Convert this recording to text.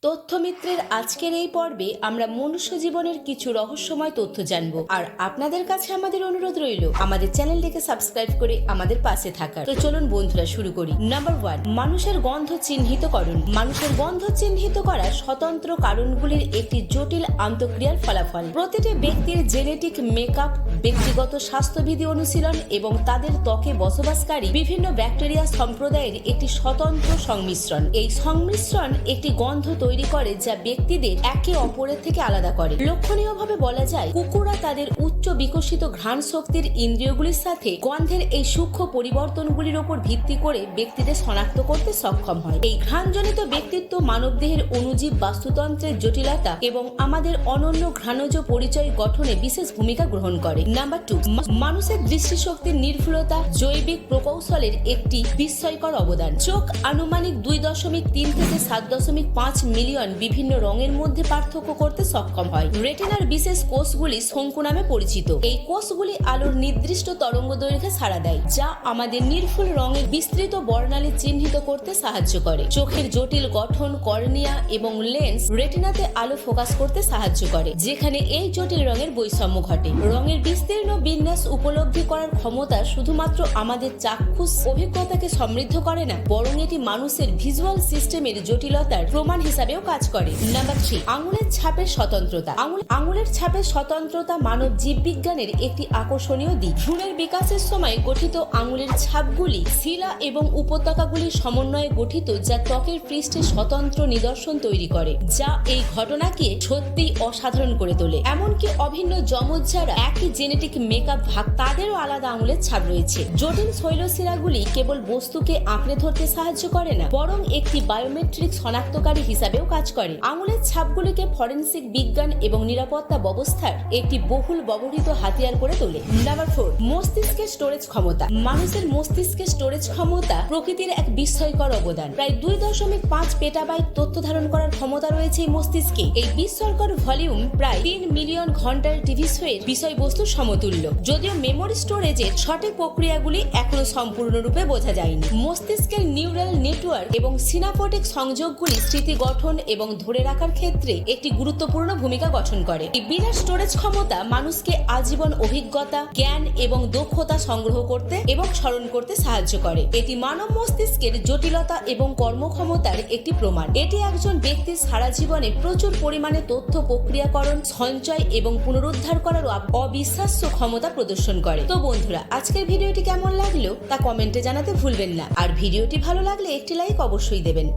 তথ্যমিত্রের আজকের এই পর্বে আমরা মনুষ্য জীবনের কিছু রহস্যময় তথ্য জানব। আর আপনাদের কাছে আমাদের অনুরোধ রইল আমাদের চ্যানেলটিকে সাবস্ক্রাইব করে আমাদের পাশে থাকার। তো চলুন বন্ধুরা শুরু করি। নাম্বার 1, মানুষের গন্ধ চিহ্নিতকরণ। মানুষের গন্ধ চিহ্নিত করার স্বতন্ত্র কারণগুলির একটি জটিল আন্তঃক্রিয়ার ফলাফল। প্রতিটি ব্যক্তির জেনেটিক মেকআপ, ব্যক্তিগত স্বাস্থ্যবিধি অনুশীলন এবং তাদের ত্বকে বসবাসকারী বিভিন্ন ব্যাকটেরিয়া সম্প্রদায়ের একটি স্বতন্ত্র সংমিশ্রণ। এই সংমিশ্রণ একটি গন্ধ তৈরি করে যা ব্যক্তিদের একে অপরের থেকে আলাদা করে। লক্ষণীয়ভাবে বলা যায়, কুকুররা তাদের উচ্চ বিকশিত ঘ্রাণ শক্তির ইন্দ্রিয়গুলির সাথে গন্ধের এই সূক্ষ্ম পরিবর্তনগুলির উপর ভিত্তি করে ব্যক্তিদের শনাক্ত করতে সক্ষম হয়। এই ঘ্রাণজনিত ব্যক্তিত্ব মানবদেহের অণুজীব বাস্তুতন্ত্রের জটিলতা এবং আমাদের অনন্য ঘ্রাণজ পরিচয় গঠনে বিশেষ ভূমিকা গ্রহণ করে। নাম্বার 2, মানুষের দৃষ্টিশক্তির নির্ভুলতা জৈবিক প্রকৌশলের একটি বিস্ময়কর অবদান। চোখ আনুমানিক 2.3 থেকে 7.5 মিলিয়ন বিভিন্ন রঙের মধ্যে পার্থক্য করতে সক্ষম হয়। রেটিনার বিশেষ কোষগুলি শঙ্কু নামে পরিচিত। এই কোষগুলি আলোর নির্দিষ্ট তরঙ্গ দৈর্ঘ্যে সাড়া দেয়, যা আমাদের নির্ভুল রঙের বিস্তৃত বর্ণালী চিহ্নিত করতে সাহায্য করে। চোখের জটিল গঠন, কর্নিয়া এবং লেন্স রেটিনাতে আলো ফোকাস করতে সাহায্য করে, যেখানে এই জটিল রঙের বৈষম্য ঘটে। রঙের বিস্তীর্ণ বিন্যাস উপলব্ধি করার ক্ষমতা শুধুমাত্র আমাদের চাক্ষুষ অভিজ্ঞতাকে সমৃদ্ধ করে না, বরং এটি মানুষের ভিজুয়াল সিস্টেমের জটিলতার প্রমাণ হিসাবেও কাজ করে। নাম্বার 3, আঙুলের ছাপের স্বতন্ত্রতা। আঙুলের ছাপের স্বতন্ত্রতা মানব জীববিজ্ঞানের একটি আকর্ষণীয় দিক। ভ্রূণের বিকাশের সময় গঠিত আঙুলের ছাপগুলি শিলা এবং উপত্যকাগুলির সমন্বয়ে গঠিত, যা ত্বকের পৃষ্ঠে স্বতন্ত্র নিদর্শন তৈরি করে, যা এই ঘটনাকে সত্যিই অসাধারণ করে তোলে। এমনকি অভিন্ন যমজ যারা একই জেনেটিক মেকআপ ভাগ, তাদেরও আলাদা আঙুলের ছাপ রয়েছে। জটিল শৈলশিলাগুলি কেবল বস্তুকে আঁকড়ে ধরতে সাহায্য করে না, বরং একটি বায়োমেট্রিক শনাক্তকারী হিসাবেও কাজ করে। আঙুলের ছাপগুলিকে ফরেনসিক বিজ্ঞান এবং নিরাপত্তা ব্যবস্থার একটি বহুল ব্যবহৃত হাতিয়ার করে তোলে। নাম্বার 4, মস্তিষ্কের স্টোরেজ ক্ষমতা। মানুষের মস্তিষ্কের স্টোরেজ ক্ষমতা প্রকৃতির এক বিস্ময়কর অবদান। প্রায় 2.5 পেটাবাইট তথ্য ধারণ করার ক্ষমতা রয়েছে এই মস্তিষ্কে। এই বিস্ময়কর ভলিউম প্রায় 3 মিলিয়ন ঘন্টার টিভি শোয়ের বিষয়বস্তুর সমতুল্য। যদিও মেমোরি স্টোরেজের সঠিক প্রক্রিয়াগুলি এখনো সম্পূর্ণরূপে বোঝা যায়নি। মস্তিষ্কের নিউরাল নেটওয়ার্ক এবং সিনাপটিক সংযোগগুলি স্মৃতি গঠন এবং ধরে রাখার ক্ষেত্রে একটি গুরুত্বপূর্ণ ভূমিকা গঠন করে। এই বিরাট স্টোরেজ ক্ষমতা মানুষকে আজীবন অভিজ্ঞতা, জ্ঞান এবং দক্ষতা সংগ্রহ করতে এবং স্মরণ করতে সাহায্য করে। এটি মানব মস্তিষ্কের জটিলতা এবং কর্মক্ষমতার একটি প্রমাণ। এটি একজন ব্যক্তির সারা জীবনে প্রচুর পরিমাণে তথ্য প্রক্রিয়াকরণ, সঞ্চয় এবং পুনরুদ্ধার করার অবিশ্বাস্য ক্ষমতা প্রদর্শন করে। তো বন্ধুরা, আজকের ভিডিওটি কেমন লাগলো তা কমেন্টে জানাতে ভুলবেন না। আর ভিডিওটি ভালো লাগলে একটি লাইক অবশ্যই দেবেন।